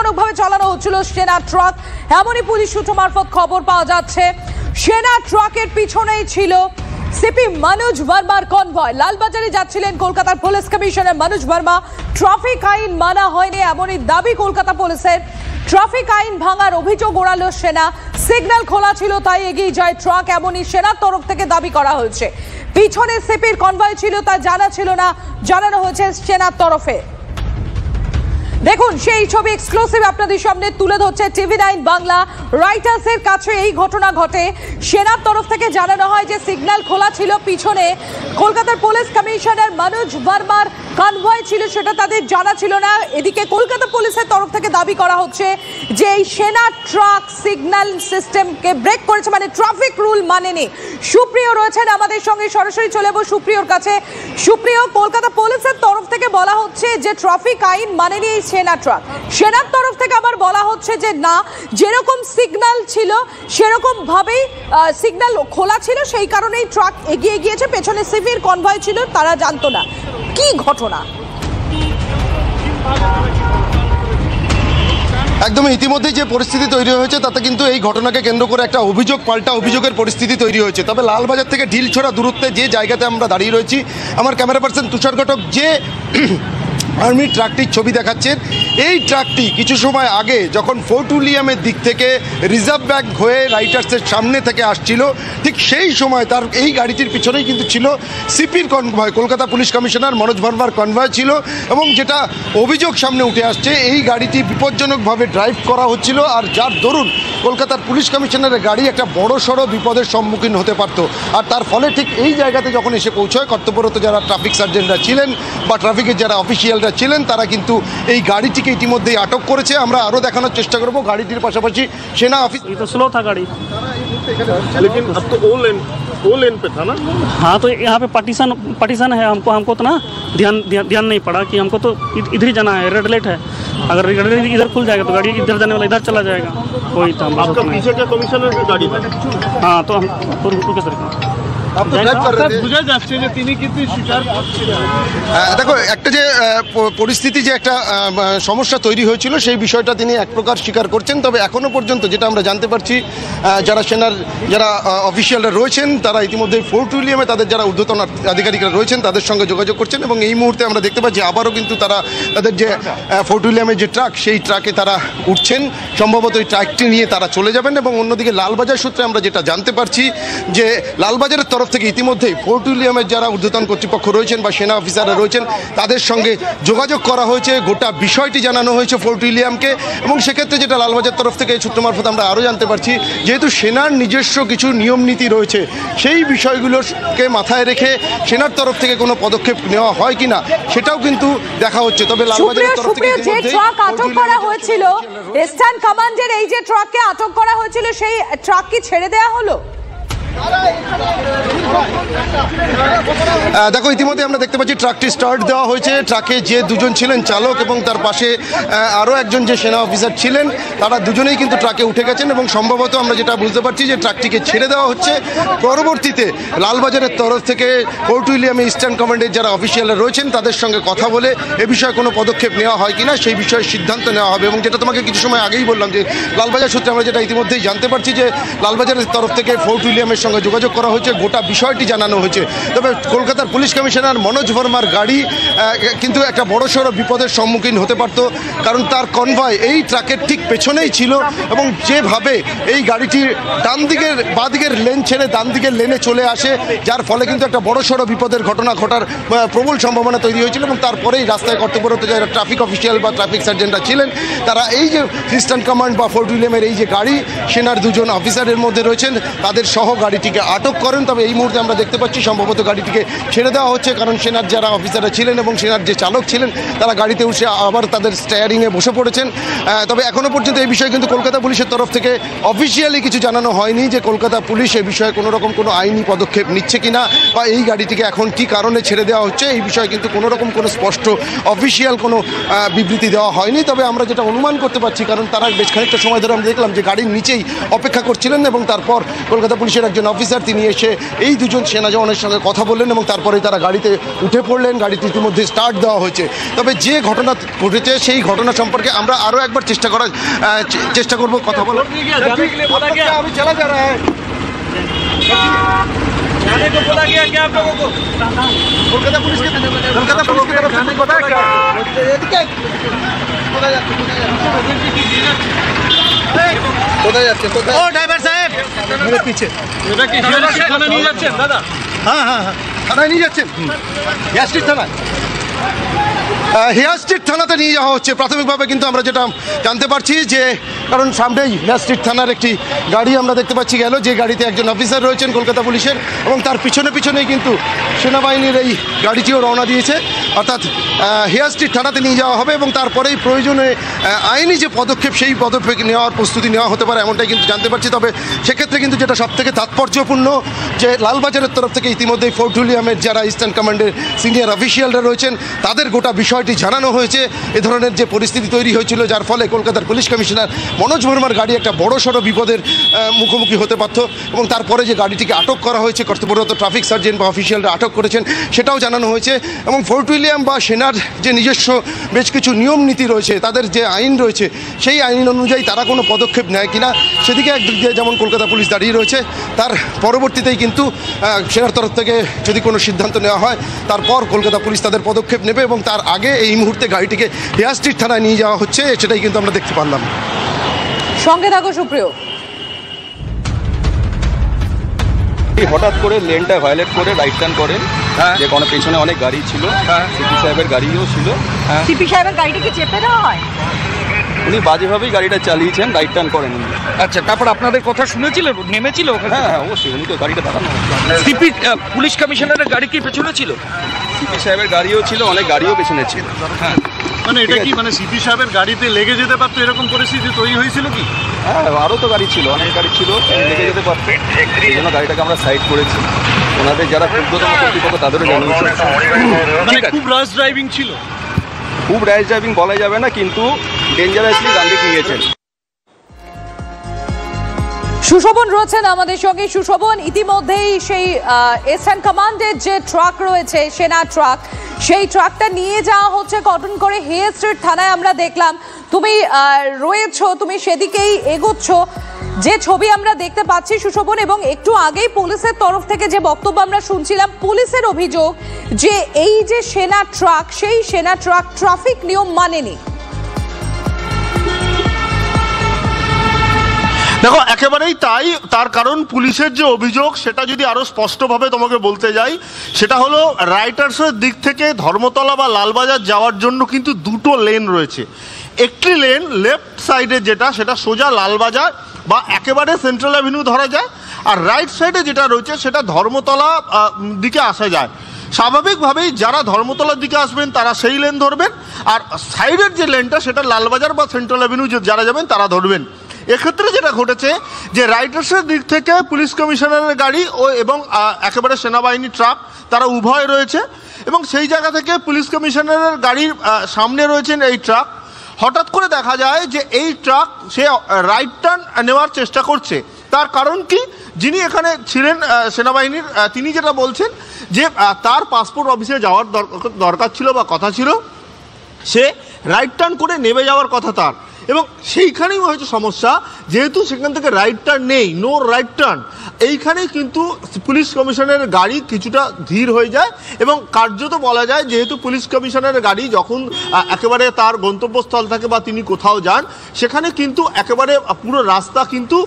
সুবিধাজনকভাবে চালানো হচ্ছিল সেনা ট্রাক, এমনই পুলিশ সূত্র মারফত খবর পাওয়া যাচ্ছে। সেনা ট্রাকের পিছনেই ছিল সিপি মনোজ ভার্মার কনভয়। লালবাজারে যাচ্ছিলেন কলকাতার police commissioner Manoj Verma. Traffic আইন মানা হয়নি এমনই দাবি কলকাতা পুলিশের। ট্রাফিক আইন ভাঙার অভিযোগ ওড়ালো সেনা। সিগন্যাল খোলা ছিল তাই এগিয়ে যায় ট্রাক, এমনই সেনার তরফ থেকে দাবি করা হয়েছে। পিছনে সিপির কনভয় ছিল তা জানা ছিল না, জানানো হয়েছে সেনার তরফে। দেখুন সেই ছবি এক্সক্লুসিভ আপনাদের সামনে তুলে ধরছে TV9 বাংলা। রাইটার্সের কাছে এই ঘটনা ঘটে। সেনার তরফ থেকে জানানো হয় যে সিগন্যাল খোলা ছিল, পিছনে কলকাতার পুলিশ কমিশনার মনোজ ভার্মার কনভয় ছিল, সেটা তাদের জানা ছিল না। এদিকে কলকাতা পুলিশের তরফ থেকে দাবি করা হচ্ছে যে এই সেনা ট্রাক সিগন্যাল সিস্টেমকে ব্রেক করেছে, মানে ট্রাফিক রুল মানেনি। সুপ্রিয় রয়েছেন আমাদের সঙ্গে, সরাসরি চলে যাবো সুপ্রিয়র কাছে। সুপ্রিয়, কলকাতা পুলিশের তরফ থেকে বলা হচ্ছে যে ট্রাফিক আইন মানেনি সেনা ট্রাক, সেনার তরফ থেকে আবার বলা হচ্ছে যে না, যেরকম সিগন্যাল ছিল সেরকম ভাবেই সিগন্যাল খোলা ছিল, সেই কারণেই ট্রাক এগিয়ে গিয়েছে। পেছনে সিভির কনভয় ছিল, তারা জানতো না। কি ঘটনা? একদমই ইতিমধ্যে যে পরিস্থিতি তৈরি হয়েছে তাতে কিন্তু এই ঘটনাকে কেন্দ্র করে একটা অভিযোগ পাল্টা অভিযোগের পরিস্থিতি তৈরি হয়েছে। তবে লালবাজার থেকে ঢিলছোড়া দূরত্বে যে জায়গাতে আমরা দাঁড়িয়ে রয়েছি, আমার ক্যামেরা পার্সন তুষার ঘটক যে আর্মি ট্রাকটির ছবি দেখাচ্ছেন, এই ট্রাকটি কিছু সময় আগে যখন ফোর্ট উইলিয়ামের দিক থেকে রিজার্ভ ব্যাংক হয়ে রাইটার্সের সামনে থেকে আসছিল, ঠিক সেই সময় তার এই গাড়িটির পিছনেই কিন্তু ছিল সিপির convoy, Kolkata police commissioner Manoj ভার্মার কনভয় ছিল। এবং যেটা অভিযোগ সামনে উঠে আসছে, এই গাড়িটি বিপজ্জনকভাবে ড্রাইভ করা হচ্ছিল, আর যার দরুন কলকাতার পুলিশ কমিশনারের গাড়ি একটা বড়সড় বিপদের সম্মুখীন হতে পারত। আর তার ফলে ঠিক এই জায়গাতে যখন এসে পৌঁছয়, কর্তব্যরত যারা ট্রাফিক সার্জেন্টরা ছিলেন বা ট্রাফিকের যারা অফিসিয়াল ছিলেন, তারা কিন্তু এই গাড়িটিকে ইতিমধ্যেই আটক করেছে। আমরা আরো দেখানোর চেষ্টা করব গাড়িটির পাশাপাশি সেনা অফিস। तो स्लो था गाड़ी, लेकिन अब तो ओ लेन पे था ना। हाँ, तो यहाँ पे पार्टीशन है, हमको तो ना ध्यान नहीं पड़ा कि हमको तो इधर ही जाना है, रेड लाइट है। अगर रेड लाइट इधर खुल जाएगा तो गाड़ी इधर जाने वाला इधर चला जाएगा। वही था। आपका पीछे क्या कमिश्नर की गाड़ी था? हाँ, तो हम रुके सर। দেখো, একটা যে পরিস্থিতি, যে একটা সমস্যা তৈরি হয়েছিল, সেই বিষয়টা তিনি এক প্রকার স্বীকার করছেন। তবে এখনো পর্যন্ত যেটা আমরা জানতে পারছি, যারা সেনার যারা অফিসিয়ালরা রয়েছেন, তারা ইতিমধ্যে ফোর্ট উইলিয়ামে তাদের যারা ঊর্ধ্বতন আধিকারিকরা রয়েছেন তাদের সঙ্গে যোগাযোগ করছেন। এবং এই মুহূর্তে আমরা দেখতে পাচ্ছি আবারও কিন্তু তারা তাদের যে ফোর্ট উইলিয়ামের যে ট্রাক, সেই ট্রাকে তারা উঠছেন। সম্ভবত এই ট্রাকটি নিয়ে তারা চলে যাবেন। এবং অন্যদিকে লালবাজার সূত্রে আমরা যেটা জানতে পারছি যে লালবাজারের তরফ থেকে ইতিমধ্যেই ফোর্ট উইলিয়ামের যারা ঊর্ধ্বতন কর্তৃপক্ষ রয়েছেন বা সেনা অফিসাররা রয়েছেন, তাদের সঙ্গে যোগাযোগ করা হয়েছে, গোটা বিষয়টি জানানো হয়েছে ফোর্ট উইলিয়ামকে। এবং সেক্ষেত্রে যেটা লালবাজার তরফ থেকে সূত্র মারফত আমরা আরও জানতে পারছি, যেহেতু সেনার নিজস্ব কিছু নিয়ম নীতি রয়েছে, সেই বিষয়গুলোকে মাথায় রেখে সেনার তরফ থেকে কোনো পদক্ষেপ নেওয়া হয় কিনা সেটাও কিন্তু দেখা হচ্ছে। তবে লালবাজারের তরফ থেকে যে ট্রাক আটক করা হয়েছিল, ইস্টার্ন কমান্ডের এই যে ট্রাককে আটক করা হয়েছিল, সেই ট্রাক কি ছেড়ে দেওয়া হলো? দেখো, ইতিমধ্যে আমরা দেখতে পাচ্ছি ট্রাকটি স্টার্ট দেওয়া হয়েছে। ট্রাকে যে দুজন ছিলেন, চালক এবং তার পাশে আরও একজন যে সেনা অফিসার ছিলেন, তারা দুজনেই কিন্তু ট্রাকে উঠে গেছেন। এবং সম্ভবত আমরা যেটা বুঝতে পারছি যে ট্রাকটিকে ছেড়ে দেওয়া হচ্ছে। পরবর্তীতে লালবাজারের তরফ থেকে ফোর্ট উইলিয়ামে ইস্টার্ন কমান্ডের যারা অফিসিয়ালরা রয়েছেন তাদের সঙ্গে কথা বলে এ বিষয়ে কোনো পদক্ষেপ নেওয়া হয় কিনা সেই বিষয়ে সিদ্ধান্ত নেওয়া হবে। এবং যেটা তোমাকে কিছু সময় আগেই বললাম যে লালবাজার সূত্রে আমরা যেটা ইতিমধ্যেই জানতে পারছি যে লালবাজারের তরফ থেকে ফোর্ট উইলিয়ামের সঙ্গে যোগাযোগ করা হয়েছে, গোটা বিষয়টি জানানো হয়েছে। তবে কলকাতার পুলিশ কমিশনার মনোজ ভার্মার গাড়ি কিন্তু একটা বড়সড় বিপদের সম্মুখীন হতে পারত, কারণ তার কনভয় এই ট্রাকের ঠিক পেছনেই ছিল। এবং যেভাবে এই গাড়িটির ডান দিকের বাঁ দিকের লেন ছেড়ে ডান দিকের লেনে চলে আসে, যার ফলে কিন্তু একটা বড়সড় বিপদের ঘটনা ঘটার প্রবল সম্ভাবনা তৈরি হয়েছিল। এবং তারপরেই রাস্তায় কর্তব্যরত যারা ট্রাফিক অফিসিয়াল বা ট্রাফিক সার্জেন্টরা ছিলেন, তারা এই যে ইস্টার্ন কমান্ড বা ফোর্ট উইলিয়ামের এই যে গাড়ি, সেনার দুজন অফিসারের মধ্যে রয়েছেন, তাদের সহ গাড়িটিকে আটক করেন। তবে এই মুহূর্তে আমরা দেখতে পাচ্ছি সম্ভবত গাড়িটিকে ছেড়ে দেওয়া হচ্ছে, কারণ সেনার যারা অফিসাররা ছিলেন এবং সেনার যে চালক ছিলেন, তারা গাড়িতে উঠে আবার তাদের স্টিয়ারিংয়ে বসে পড়েছেন। তবে এখনও পর্যন্ত এই বিষয়ে কিন্তু কলকাতা পুলিশের তরফ থেকে অফিসিয়ালি কিছু জানানো হয়নি যে কলকাতা পুলিশ এই বিষয়ে কোনো রকম কোনো আইনি পদক্ষেপ নিচ্ছে কিনা বা এই গাড়িটিকে এখন কী কারণে ছেড়ে দেওয়া হচ্ছে, এই বিষয়ে কিন্তু কোনো রকম কোনো স্পষ্ট অফিসিয়াল কোনো বিবৃতি দেওয়া হয়নি। তবে আমরা যেটা অনুমান করতে পারছি, কারণ তারা বেশ খানিকটা সময় ধরে আমরা দেখলাম যে গাড়ির নিচেই অপেক্ষা করছিলেন এবং তারপর কলকাতা পুলিশের একজন একজন অফিসার, তিনি এসে এই দুজন সেনা জওয়ানের সঙ্গে কথা বললেন এবং তারপরে তারা গাড়িতে উঠে পড়লেন। গাড়িটি ইতিমধ্যে স্টার্ট দেওয়া হয়েছে। তবে যে ঘটনা ঘটেছে সেই ঘটনা সম্পর্কে আমরা আরও একবার চেষ্টা করব কথা বলার। আমি চলা যা रहा है जाने को बोला गया क्या आप लोगों को? कोलकाता पुलिस की तरफ से पता है क्या? কোথায় যাচ্ছে? ও ড্রাইভার সাহেব মেরে পিছে এটা কি থানা নিয়ে যাচ্ছেন দাদা? হ্যাঁ হ্যাঁ হ্যাঁ থানায় নিয়ে যাচ্ছেন। হেয়ার স্ট্রিট থানা, হেয়ার স্ট্রিট থানাতে নিয়ে যাওয়া হচ্ছে প্রাথমিকভাবে। কিন্তু আমরা যেটা জানতে পারছি যে কারণ সামনেই হেয়ার স্ট্রিট থানার একটি গাড়ি আমরা দেখতে পাচ্ছি গেল, যে গাড়িতে একজন অফিসার রয়েছেন কলকাতা পুলিশের এবং তার পিছনেই কিন্তু সেনাবাহিনীর এই গাড়িটিও রওনা দিয়েছে। অর্থাৎ হেয়ার স্ট্রিট থানাতে নিয়ে যাওয়া হবে এবং তারপরেই প্রয়োজনে আইনি যে পদক্ষেপ সেই পদক্ষেপ নেওয়ার প্রস্তুতি নেওয়া হতে পারে এমনটাই কিন্তু জানতে পারছি। তবে সেক্ষেত্রে কিন্তু যেটা সবথেকে তাৎপর্যপূর্ণ যে লালবাজারের তরফ থেকে ইতিমধ্যেই ফোর্ট উইলিয়ামের যারা ইস্টার্ন কমান্ডের সিনিয়র অফিসিয়ালরা রয়েছেন তাদের গোটা বিষয়টি জানানো হয়েছে। এ ধরনের যে পরিস্থিতি তৈরি হয়েছিল যার ফলে কলকাতার পুলিশ কমিশনার মনোজ ভার্মার গাড়ি একটা বড়সড় বিপদের মুখোমুখি হতে পারত এবং তারপরে যে গাড়িটিকে আটক করা হয়েছে, কর্তব্যরত ট্রাফিক সার্জেন্ট বা অফিসিয়ালরা আটক করেছেন সেটাও জানানো হয়েছে। এবং ফোর্ট উইলিয়াম বা সেনার যে নিজস্ব বেশ কিছু নিয়ম নীতি রয়েছে, তাদের যে আইন রয়েছে সেই আইন অনুযায়ী তারা কোনো পদক্ষেপ নেয় কিনা সেদিকে একদিক দিয়ে যেমন কলকাতা পুলিশ দাঁড়িয়ে রয়েছে, তার পরবর্তীতেই কিন্তু সেনার তরফ থেকে যদি কোনো সিদ্ধান্ত নেওয়া হয় তারপর কলকাতা পুলিশ তাদের পদক্ষেপ নেবে এবং তার আগে এই মুহূর্তে গাড়িটিকে হেয়ার স্ট্রিট থানায় নিয়ে যাওয়া হচ্ছে, সেটাই কিন্তু আমরা দেখতে পারলাম। সঙ্গে থাকো সুপ্রিয়। হঠাৎ করে লেনটা ভায়োলেট করে রাইট টার্ন করেন, যে কোনো পেছনে অনেক গাড়ি ছিল, সিপি সাহেবের গাড়িও ছিল। সিপি সাহেবের গাড়িটিকে চেপে দেওয়া হয়, উনি বাজেভাবেই গাড়িটা চালিয়েছেন, রাইট টার্ন করেন। আচ্ছা, তারপর আপনাদের কথা শুনেছিল, নেমেছিল? হ্যাঁ হ্যাঁ অবশ্যই, উনি তো গাড়িটা দাঁড়ানো। সিপি পুলিশ কমিশনারের গাড়ি কি পেছনে ছিল? সিপি সাহেবের গাড়িও ছিল, অনেক গাড়িও পেছনে ছিল। হ্যাঁ, মানে এটা কি মানে সিপি সাহেবের গাড়িতে লেগে যেতে পারতো এরকম পরিস্থিতি তৈরি হয়েছিল কি? হ্যাঁ, আরও তো গাড়ি ছিল, অনেক গাড়ি ছিল, লেগে যেতে পারতো। এই জন্য গাড়িটাকে আমরা সাইড করেছি। ওনাদের যারা ক্ষুদ্রতম কর্তৃপক্ষ তাদেরও জানিয়েছে। মানে খুব রাশ ড্রাইভিং ছিল? খুব র্যাশ ড্রাইভিং বলা যাবে না, কিন্তু ডেঞ্জারাসলি গান দিক নিয়েছেন। সুশোভন রয়েছেন আমাদের সঙ্গে। সুশোভন, ইতিমধ্যেই সেই ইস্টার্ন কমান্ডের যে ট্রাক রয়েছে, সেনা ট্রাক, সেই ট্রাকটা নিয়ে যাওয়া হচ্ছে কটন করে হেয়ার স্ট্রিট থানায়। আমরা দেখলাম তুমি রয়েছো, তুমি সেদিকেই এগোচ্ছ, যে ছবি আমরা দেখতে পাচ্ছি সুশোভন। এবং একটু আগেই পুলিশের তরফ থেকে যে বক্তব্য আমরা শুনছিলাম, পুলিশের অভিযোগ যে এই যে সেনা ট্রাক, সেই সেনা ট্রাক ট্রাফিক নিয়ম মানেনি। দেখো একেবারেই তাই। তার কারণ পুলিশের যে অভিযোগ সেটা যদি আরো স্পষ্টভাবে তোমাকে বলতে যাই, সেটা হলো রাইটার্সের দিক থেকে ধর্মতলা বা লালবাজার যাওয়ার জন্য কিন্তু দুটো লেন রয়েছে। একটি লেন লেফট সাইডে যেটা, সেটা সোজা লালবাজার বা একেবারে সেন্ট্রাল অ্যাভিনিউ ধরা যায়, আর রাইট সাইডে যেটা রয়েছে সেটা ধর্মতলা দিকে আসা যায়। স্বাভাবিকভাবেই যারা ধর্মতলার দিকে আসবেন তারা সেই লেন ধরবেন, আর সাইডের যে লেনটা সেটা লালবাজার বা সেন্ট্রাল অ্যাভিনিউ যারা যাবেন তারা ধরবেন। এক্ষেত্রে যেটা ঘটেছে যে রাইটার্সের দিক থেকে পুলিশ কমিশনারের গাড়ি এবং একেবারে সেনাবাহিনী ট্রাক তারা উভয় রয়েছে, এবং সেই জায়গা থেকে পুলিশ কমিশনারের গাড়ির সামনে রয়েছেন এই ট্রাক। হঠাৎ করে দেখা যায় যে এই ট্রাক সে রাইট টার্ন নেওয়ার চেষ্টা করছে। তার কারণ কি, যিনি এখানে ছিলেন সেনাবাহিনীর, তিনি যেটা বলছেন যে তার পাসপোর্ট অফিসে যাওয়ার দরকার ছিল বা কথা ছিল, সে রাইট টার্ন করে নেমে যাওয়ার কথা তার, এবং সেইখানেই হয়েছে সমস্যা। যেহেতু সেখান থেকে রাইট টার্ন নেই, নো রাইট টার্ন, এইখানেই কিন্তু পুলিশ কমিশনারের গাড়ি কিছুটা ধীর হয়ে যায় এবং কার্যত বলা যায় যেহেতু পুলিশ কমিশনারের গাড়ি যখন একেবারে তার গন্তব্যস্থল থাকে বা তিনি কোথাও যান, সেখানে কিন্তু একেবারে পুরো রাস্তা কিন্তু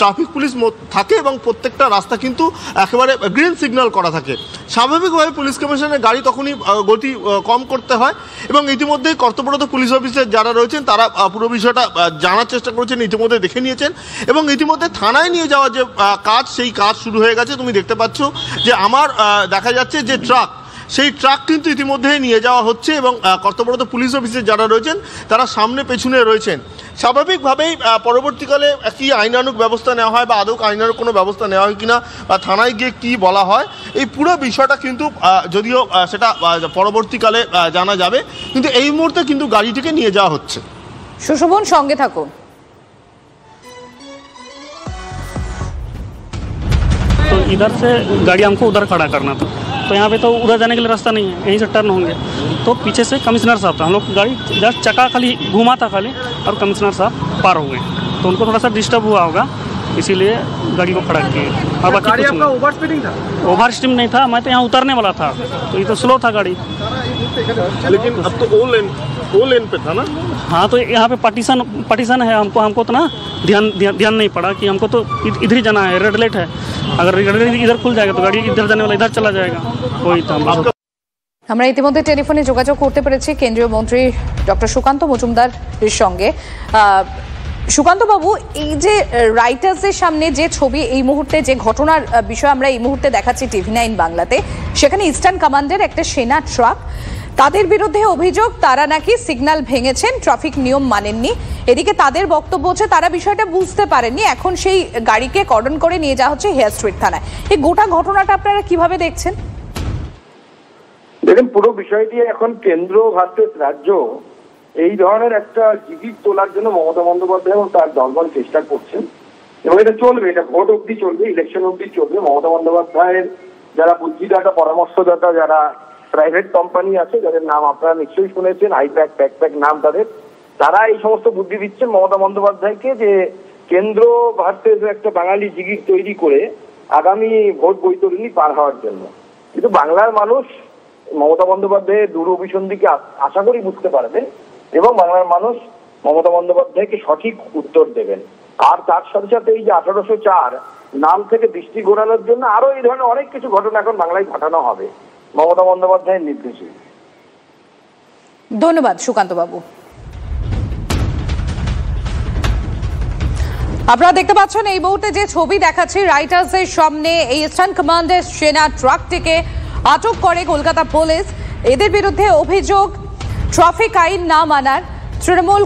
ট্রাফিক পুলিশ থাকে এবং প্রত্যেকটা রাস্তা কিন্তু একেবারে গ্রিন সিগন্যাল করা থাকে। স্বাভাবিকভাবে পুলিশ কমিশনারের গাড়ি তখনই গতি কম করতে হয়, এবং ইতিমধ্যেই কর্তব্যরত পুলিশ অফিসার যারা রয়েছেন তারা পুরো বিষয়টা জানার চেষ্টা করেছেন, ইতিমধ্যে দেখে নিয়েছেন, এবং ইতিমধ্যে থানায় নিয়ে যাওয়া যে কাজ, সেই কাজ শুরু হয়ে গেছে। তুমি দেখতে পাচ্ছ যে আমার দেখা যাচ্ছে যে ট্রাক, সেই ট্রাক কিন্তু ইতিমধ্যে নিয়ে যাওয়া হচ্ছে, এবং কর্তব্যরত পুলিশ অফিসার যারা রয়েছেন তারা সামনে পেছনে রয়েছেন। স্বাভাবিকভাবেই পরবর্তীকালে কি আইনানুগ ব্যবস্থা নেওয়া হয় বা আদৌ আইনানুগ কোনো ব্যবস্থা নেওয়া হয় কিনা বা থানায় গিয়ে কি বলা হয়, এই পুরো বিষয়টা কিন্তু যদিও সেটা পরবর্তীকালে জানা যাবে, কিন্তু এই মুহূর্তে কিন্তু গাড়িটিকে নিয়ে যাওয়া হচ্ছে। সুশোভন, সঙ্গে থাকো। इधर से गाड़ी हमको उधर खड़ा करना था। तो यहाँ पे तो उधर जाने के लिए रास्ता नहीं है, यहीं से टर्न होंगे। तो पीछे से कमिश्नर साहब था, हम लोग गाड़ी जस्ट चक्का खाली घूमा था खाली, और कमिश्नर साहब पार हो गए। तो उनको थोड़ा सा डिस्टर्ब हुआ होगा, इसीलिए गाड़ी को खड़ा किए। और बाकी कुछ नहीं। ओवर स्पीडिंग था? ओवर स्टीम नहीं था, मैं तो यहाँ उतरने वाला था, तो ये तो स्लो था गाड़ी। लेकिन अब तो ओ लेन पे था ना। हाँ, तो यहाँ पे पार्टीशन है, हमको तो ना ध्यान नहीं पड़ा कि हमको तो इधर ही जाना है, रेड लाइट है। अगर रेड लाइट इधर खुल जाएगा तो गाड़ी इधर जाने वाला इधर चला जाएगा, वही था। আমরা ইতিমধ্যে টেলিফোনে যোগাযোগ করতে পেরেছি কেন্দ্রীয় মন্ত্রী ডক্টর সুকান্ত মজুমদারের সঙ্গে। সুকান্ত বাবু, এই যে রাইটার্সের সামনে যে ছবি এই মুহূর্তে যে ঘটনার বিষয় আমরা এই মুহূর্তে দেখাচ্ছি TV9 বাংলাতে, সেখানে ইস্টার্ন কমান্ডের একটা সেনা ট্রাক, তাদের বিরুদ্ধে অভিযোগ তারা নাকি সিগন্যাল ভেঙেছেন, ট্রাফিক নিয়ম মানেননি। এদিকে তাদের বক্তব্য হচ্ছে তারা বিষয়টা বুঝতে পারেননি, এখন সেই গাড়িকে কর্ডন করে নিয়ে যাওয়া হচ্ছে হেয়ার স্ট্রিট থানায়। এই গোটা ঘটনাটা আপনারা কিভাবে দেখছেন? দেখেন, পুরো বিষয়টি এখন কেন্দ্র ভার্সেস রাজ্য, এই ধরনের একটা জিগির তোলার জন্য মমতা বন্দ্যোপাধ্যায় এবং তার দলবল চেষ্টা করছেন, এবং এটা চলবে, এটা ভোট অব্দি চলবে, ইলেকশন অব্দি চলবে। মমতা বন্দ্যোপাধ্যায়ের যারা বুদ্ধিদাতা, পরামর্শদাতা, যারা প্রাইভেট কোম্পানি আছে, যাদের নাম আপনারা নিশ্চয়ই শুনেছেন, আইপ্যাক, প্যাকপ্যাক নাম তাদের, তারা এই সমস্ত বুদ্ধি দিচ্ছেন মমতা বন্দ্যোপাধ্যায়কে যে কেন্দ্র ভার্সেস একটা বাঙালি জিগির তৈরি করে আগামী ভোট বৈতরণী পার হওয়ার জন্য। কিন্তু বাংলার মানুষ মমতা বন্দ্যোপাধ্যায়ের দূরভিসন্ধিকে আশা করি বুঝতে পারবে, এবং বাংলার মানুষ মমতা বন্দ্যোপাধ্যায়কে সঠিক উত্তর দেবেন। আর তার সাথে সাথে এই যে 1804 নাম থেকে দৃষ্টি ঘোরানোর জন্য আরো এই ধরনের অনেক কিছু ঘটনা এখন বাংলায় ঘটানো হবে মমতা বন্দ্যোপাধ্যায়ের নির্দেশে। ধন্যবাদ সুকান্ত বাবু। আপনারা দেখতে পাচ্ছেন এই মুহূর্তে যে ছবি দেখাচ্ছি, রাইটার্সের সামনে এই ইস্টার্ন কমান্ডের সেনা ট্রাকটিকে আটক করে কলকাতা পুলিশ। এদের বিরুদ্ধে অভিযোগ ট্রাফিক আইন না মানার। তৃণমূল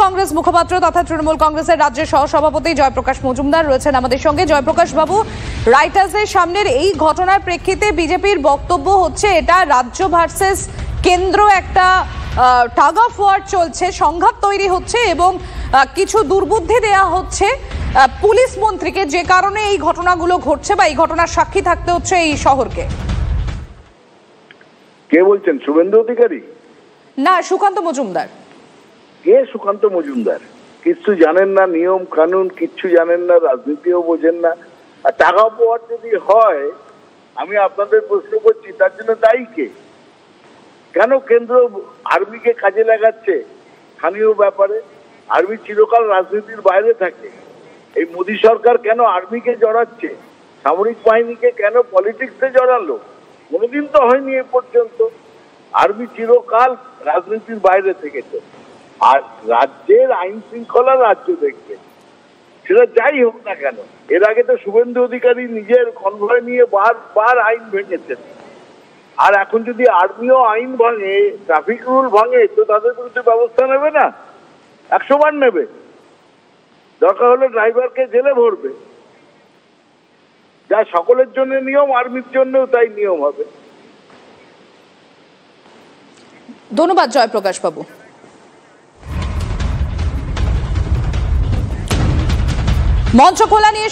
কংগ্রেস মুখপাত্র তথা তৃণমূল কংগ্রেসের রাজ্যের সহসভাপতি জয়প্রকাশ মজুমদার রয়েছেন আমাদের সঙ্গে। জয়প্রকাশ বাবু, রাইটার্সের সামনের এই ঘটনার প্রেক্ষিতে বিজেপির বক্তব্য হচ্ছে এটা রাজ্য ভার্সেস কেন্দ্র, একটা টাগ অফ ওয়ার চলছে, সংঘাত তৈরি হচ্ছে এবং কিছু দুর্বুদ্ধি দেয়া হচ্ছে পুলিশ মন্ত্রীকে, যে কারণে এই ঘটনাগুলো ঘটছে বা এই ঘটনার সাক্ষী থাকতে হচ্ছে এই শহরকে। কে বলছেন? শুভেন্দু অধিকারী না, সুকান্ত মজুমদার। কে সুকান্ত মজুমদার? কিচ্ছু জানেন না, নিয়ম কানুন কিচ্ছু জানেন না, রাজনীতিও বোঝেন না। আর টাকা পাওয়ার যদি হয়, আমি আপনাদের প্রশ্ন করছি, তার জন্য দায়ী কে? কেন কেন্দ্র আর্মিকে কাজে লাগাচ্ছে স্থানীয় ব্যাপারে? আর্মি চিরকাল রাজনীতির বাইরে থাকে। এই মোদী সরকার কেন আর্মিকে জড়াচ্ছে? সামরিক বাহিনীকে কেন পলিটিক্সে জড়ালো? কোনোদিন তো হয়নি এ পর্যন্ত। আর্মি চিরকাল রাজনীতির বাইরে থেকেছে। আর রাজ্যের আইন শৃঙ্খলা রাজ্য দেখবে, সেটা যাই হোক না কেন। এর আগে তো শুভেন্দু অধিকারী নিজের কনভয় নিয়ে বারবার আইন ভেঙেছেন। আর এখন যদি আর্মিও আইন ভাঙে, ট্রাফিক রুল ভাঙে, তো তাদের বিরুদ্ধে ব্যবস্থা নেবে না? 100 বার নেবে। দরকার হলে ড্রাইভারকে জেলে ভরবে। যা সকলের জন্য নিয়ম, আর্মির জন্যও তাই নিয়ম হবে। ধন্যবাদ জয়প্রকাশ বাবু। মঞ্চ খোলা নিয়ে